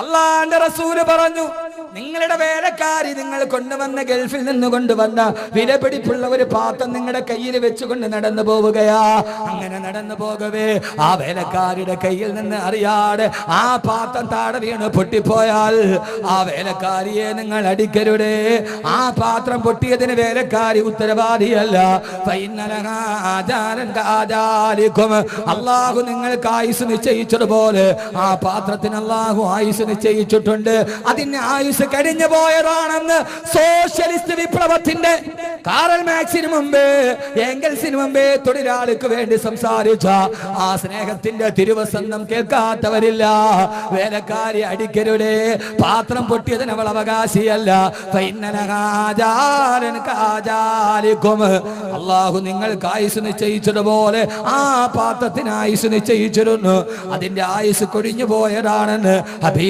അള്ളാന്റെ റസൂല് പറഞ്ഞു, നിങ്ങളുടെ വേലക്കാരി നിങ്ങൾ കൊണ്ടുവന്ന ഗൾഫിൽ നിന്ന് കൊണ്ടുവന്ന വിലപിടിപ്പുള്ള ഒരു പാത്രം നിങ്ങളുടെ കയ്യിൽ വെച്ചുകൊണ്ട് നടന്നു പോവുകയാ. അങ്ങനെ നടന്നു പോകവേ ആ വേലക്കാരിയുടെ കയ്യിൽ നിന്ന് അറിയാതെ ആ പാത്രം താഴെ വീണ് പൊട്ടിപ്പോയാൽ ആ വേലക്കാരിയെ നിങ്ങൾ അടിക്കരുതേ. ആ പാത്രം പൊട്ടിയതിന് വേലക്കാരി ഉത്തരവാദിയല്ല. അള്ളാഹു നിങ്ങൾക്ക് ആയുസ് നിശ്ചയിച്ചതുപോലെ ആ പാത്രത്തിന് അള്ളാഹു ആയുസ് നിശ്ചയിച്ചിട്ടുണ്ട്. അതിന് ആയുസ് കഴിഞ്ഞു പോയതാണെന്ന് സോഷ്യലിസ്റ്റ് വിപ്ലവത്തിന്റെ കാറൽ മാർക്സിന് മുമ്പേ എംഗൽസിന് മുമ്പേ തൊഴിലാളിക്ക് വേണ്ടി സംസാരിച്ച ആ സ്നേഹത്തിന്റെ തിരുവസന്തം കേൾക്കാത്തവരില്ല. വേലക്കാരി അടിക്കരുതേ, പാത്രം പൊട്ടിയതിന് അവൾ അവകാശിയല്ല. അള്ളാഹു നിങ്ങൾക്ക് ആയുസ് നിശ്ചയിച്ചതുപോലെ ആ പാത്രത്തിന് ആയുസ് നിശ്ചയിച്ചിരുന്നു. അതിന്റെ ആയുസ് കൊഴിഞ്ഞു പോയതാണെന്ന് ഹബീബ്